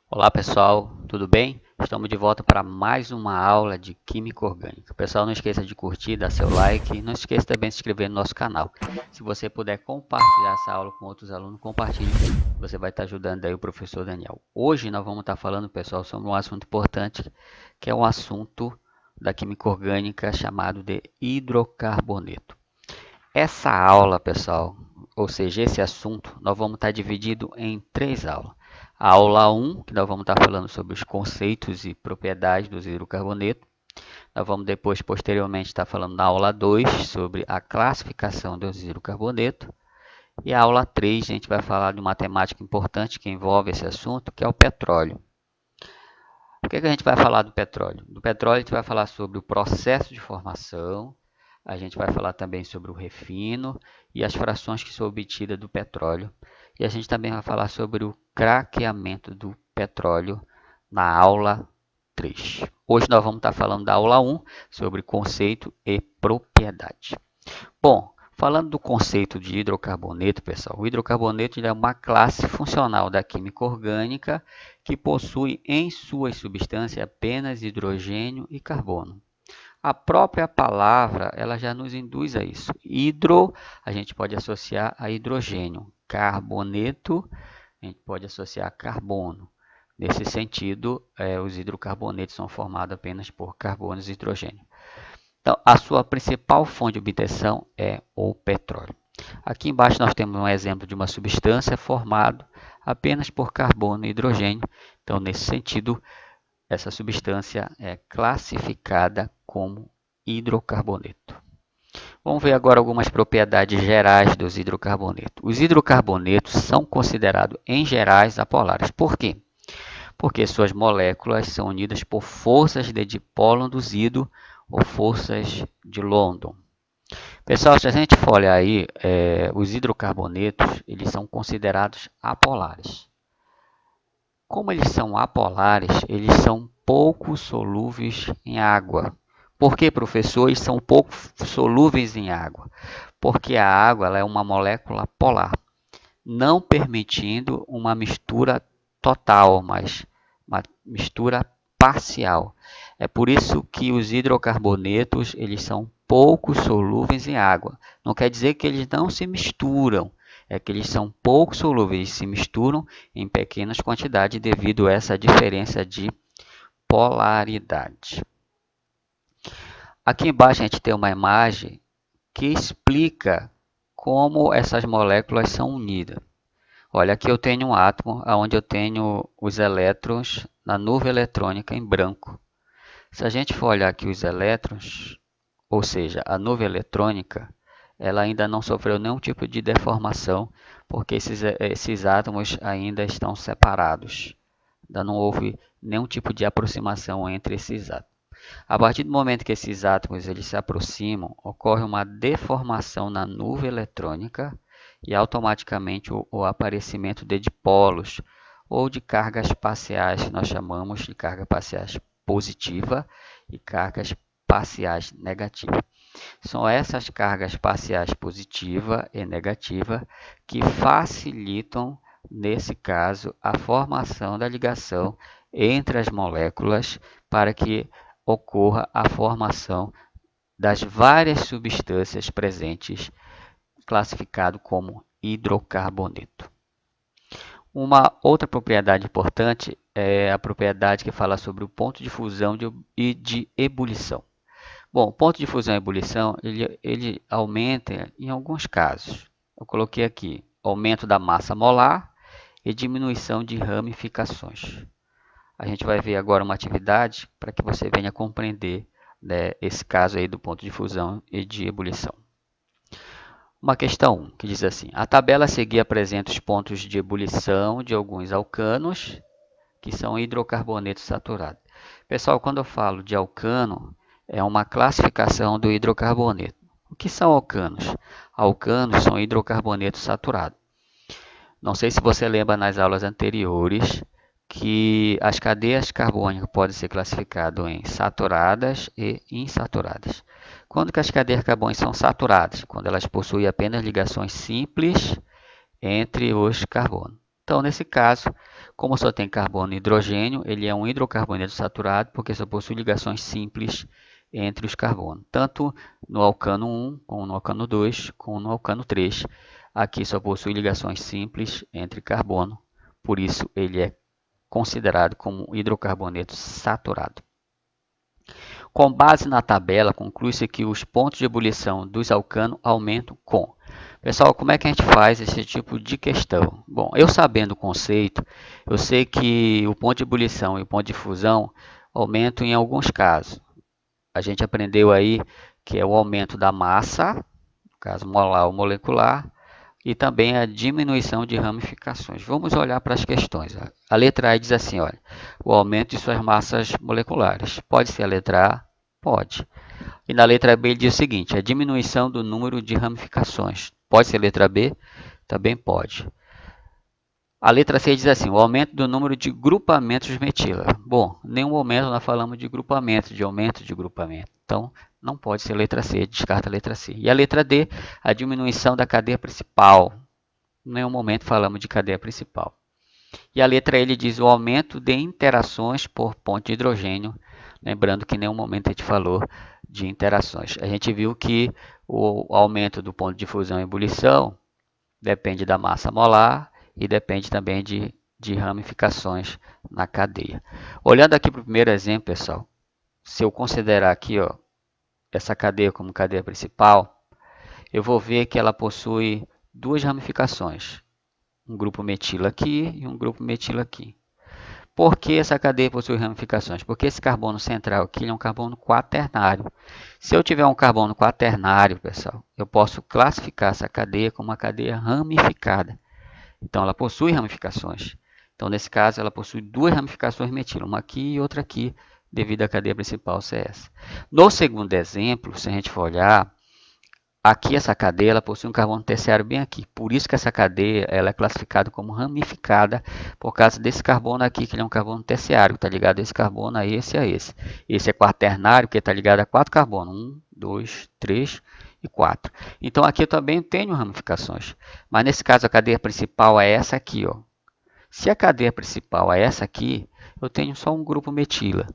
Olá pessoal, tudo bem? Estamos de volta para mais uma aula de Química Orgânica. Pessoal, não esqueça de curtir, dar seu like e não esqueça também de se inscrever no nosso canal. Se você puder compartilhar essa aula com outros alunos, compartilhe, você vai estar ajudando aí o professor Daniel. Hoje nós vamos estar falando, pessoal, sobre um assunto importante, que é um assunto da Química Orgânica chamado de hidrocarboneto. Essa aula, pessoal, ou seja, esse assunto, nós vamos estar dividido em três aulas. A aula 1, que nós vamos estar falando sobre os conceitos e propriedades dos hidrocarbonetos. Nós vamos depois, posteriormente, estar falando na aula 2 sobre a classificação dos hidrocarbonetos. E a aula 3, a gente vai falar de uma temática importante que envolve esse assunto, que é o petróleo. O que a gente vai falar do petróleo? Do petróleo a gente vai falar sobre o processo de formação, a gente vai falar também sobre o refino e as frações que são obtidas do petróleo. E a gente também vai falar sobre o craqueamento do petróleo na aula 3. Hoje nós vamos estar falando da aula 1 sobre conceito e propriedade. Bom, falando do conceito de hidrocarboneto, pessoal, o hidrocarboneto é uma classe funcional da química orgânica que possui em suas substâncias apenas hidrogênio e carbono. A própria palavra ela já nos induz a isso. Hidro, a gente pode associar a hidrogênio. Carboneto, a gente pode associar a carbono. Nesse sentido, os hidrocarbonetos são formados apenas por carbonos e hidrogênio. Então, a sua principal fonte de obtenção é o petróleo. Aqui embaixo nós temos um exemplo de uma substância formada apenas por carbono e hidrogênio. Então, nesse sentido, essa substância é classificada como hidrocarboneto. Vamos ver agora algumas propriedades gerais dos hidrocarbonetos. Os hidrocarbonetos são considerados, em gerais, apolares. Por quê? Porque suas moléculas são unidas por forças de dipolo induzido ou forças de London. Pessoal, se a gente for olhar aí, os hidrocarbonetos, eles são considerados apolares. Como eles são apolares, eles são pouco solúveis em água. Por que, professor? Eles são pouco solúveis em água. Porque a água ela é uma molécula polar, não permitindo uma mistura total, mas uma mistura parcial. É por isso que os hidrocarbonetos eles são pouco solúveis em água. Não quer dizer que eles não se misturam, é que eles são pouco solúveis e se misturam em pequenas quantidades devido a essa diferença de polaridade. Aqui embaixo a gente tem uma imagem que explica como essas moléculas são unidas. Olha, aqui eu tenho um átomo onde eu tenho os elétrons na nuvem eletrônica em branco. Se a gente for olhar aqui os elétrons, ou seja, a nuvem eletrônica, ela ainda não sofreu nenhum tipo de deformação, porque esses átomos ainda estão separados. Ainda não houve nenhum tipo de aproximação entre esses átomos. A partir do momento que esses átomos eles se aproximam, ocorre uma deformação na nuvem eletrônica e automaticamente o aparecimento de dipolos ou de cargas parciais, que nós chamamos de cargas parciais positiva e cargas parciais negativas. São essas cargas parciais positiva e negativa que facilitam, nesse caso, a formação da ligação entre as moléculas para que ocorra a formação das várias substâncias presentes, classificado como hidrocarboneto. Uma outra propriedade importante é a propriedade que fala sobre o ponto de fusão e de ebulição. Bom, o ponto de fusão e ebulição ele aumenta em alguns casos. Eu coloquei aqui aumento da massa molar e diminuição de ramificações. A gente vai ver agora uma atividade para que você venha compreender, né, esse caso aí do ponto de fusão e de ebulição. Uma questão 1, que diz assim: a tabela a seguir apresenta os pontos de ebulição de alguns alcanos, que são hidrocarbonetos saturados. Pessoal, quando eu falo de alcano, é uma classificação do hidrocarboneto. O que são alcanos? Alcanos são hidrocarbonetos saturados. Não sei se você lembra nas aulas anteriores que as cadeias carbônicas podem ser classificadas em saturadas e insaturadas. Quando que as cadeias carbônicas são saturadas? Quando elas possuem apenas ligações simples entre os carbonos. Então, nesse caso, como só tem carbono e hidrogênio, ele é um hidrocarboneto saturado porque só possui ligações simples entre os carbonos, tanto no alcano 1, como no alcano 2, como no alcano 3. Aqui só possui ligações simples entre carbono, por isso ele é considerado como hidrocarboneto saturado. Com base na tabela, conclui-se que os pontos de ebulição dos alcanos aumentam com... Pessoal, como é que a gente faz esse tipo de questão? Bom, eu sabendo o conceito, eu sei que o ponto de ebulição e o ponto de fusão aumentam em alguns casos. A gente aprendeu aí que é o aumento da massa, no caso molar ou molecular, e também a diminuição de ramificações. Vamos olhar para as questões. A letra A diz assim, olha, o aumento de suas massas moleculares. Pode ser a letra A? Pode. E na letra B ele diz o seguinte, a diminuição do número de ramificações. Pode ser a letra B? Também pode. A letra C diz assim, o aumento do número de grupamentos de metila. Bom, em nenhum momento nós falamos de grupamento, de aumento de grupamento. Então, não pode ser a letra C, descarta a letra C. E a letra D, a diminuição da cadeia principal. Em nenhum momento falamos de cadeia principal. E a letra E ele diz o aumento de interações por ponto de hidrogênio. Lembrando que em nenhum momento a gente falou de interações. A gente viu que o aumento do ponto de fusão e ebulição depende da massa molar e depende também de ramificações na cadeia. Olhando aqui para o primeiro exemplo, pessoal, se eu considerar aqui essa cadeia como cadeia principal, eu vou ver que ela possui duas ramificações. Um grupo metila aqui e um grupo metila aqui. Por que essa cadeia possui ramificações? Porque esse carbono central aqui é um carbono quaternário. Se eu tiver um carbono quaternário, pessoal, eu posso classificar essa cadeia como uma cadeia ramificada. Então, ela possui ramificações. Então, nesse caso, ela possui duas ramificações metila, uma aqui e outra aqui, devido à cadeia principal ser essa. No segundo exemplo, se a gente for olhar, aqui essa cadeia ela possui um carbono terciário bem aqui. Por isso que essa cadeia ela é classificada como ramificada por causa desse carbono aqui, que ele é um carbono terciário, que está ligado a esse carbono, a esse e a esse. Esse é quaternário, que está ligado a 4 carbonos. 1, 2, 3 e 4. Então aqui eu também tenho ramificações. Mas nesse caso a cadeia principal é essa aqui. Ó. Se a cadeia principal é essa aqui, eu tenho só um grupo metila.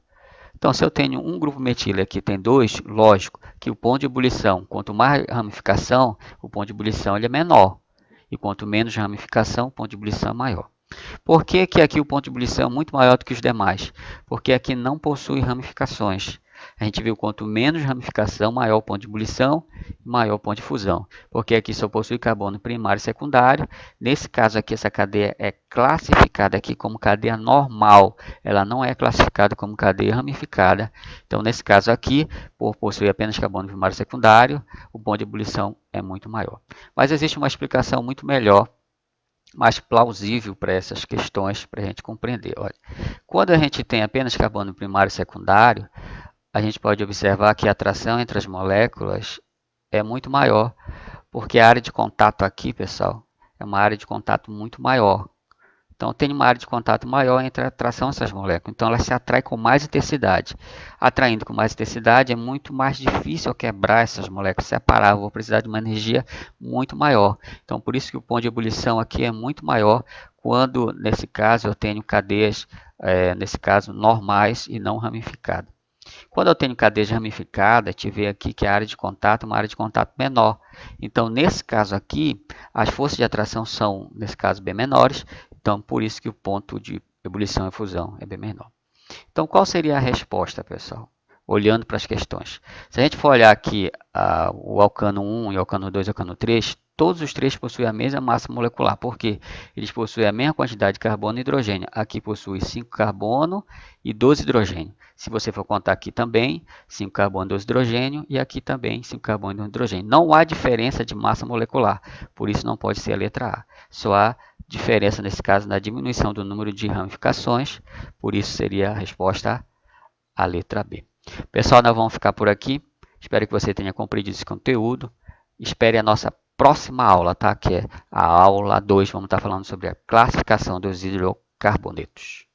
Então, se eu tenho um grupo metila aqui tem dois, lógico que o ponto de ebulição, quanto mais ramificação, o ponto de ebulição ele é menor. E quanto menos ramificação, o ponto de ebulição é maior. Por que, que aqui o ponto de ebulição é muito maior do que os demais? Porque aqui não possui ramificações. A gente viu quanto menos ramificação, maior o ponto de ebulição e maior o ponto de fusão. Porque aqui só possui carbono primário e secundário. Nesse caso aqui, essa cadeia é classificada aqui como cadeia normal. Ela não é classificada como cadeia ramificada. Então, nesse caso aqui, por possuir apenas carbono primário e secundário, o ponto de ebulição é muito maior. Mas existe uma explicação muito melhor, mais plausível para essas questões, para a gente compreender. Olha, quando a gente tem apenas carbono primário e secundário, a gente pode observar que a atração entre as moléculas é muito maior, porque a área de contato aqui, pessoal, é uma área de contato muito maior. Então, tem uma área de contato maior entre a atração dessas moléculas. Então, ela se atrai com mais intensidade. Atraindo com mais intensidade, é muito mais difícil quebrar essas moléculas, separar. Eu vou precisar de uma energia muito maior. Então, por isso que o ponto de ebulição aqui é muito maior quando, nesse caso, eu tenho cadeias, nesse caso, normais e não ramificadas. Quando eu tenho cadeias ramificadas, a gente vê aqui que a área de contato é uma área de contato menor. Então, nesse caso aqui, as forças de atração são, nesse caso, bem menores. Então, por isso que o ponto de ebulição e fusão é bem menor. Então, qual seria a resposta, pessoal? Olhando para as questões. Se a gente for olhar aqui o alcano 1 e o alcano 2 e o alcano 3, todos os três possuem a mesma massa molecular. Por quê? Eles possuem a mesma quantidade de carbono e hidrogênio. Aqui possui 5 carbono e 12 hidrogênio. Se você for contar aqui também, 5 carbono e 12 hidrogênio. E aqui também 5 carbono e 12 hidrogênio. Não há diferença de massa molecular. Por isso não pode ser a letra A. Só há diferença, nesse caso, na diminuição do número de ramificações. Por isso seria a resposta a letra B. Pessoal, nós vamos ficar por aqui. Espero que você tenha compreendido esse conteúdo. Espere a nossa próxima aula, tá? Que é a aula 2. Vamos estar falando sobre a classificação dos hidrocarbonetos.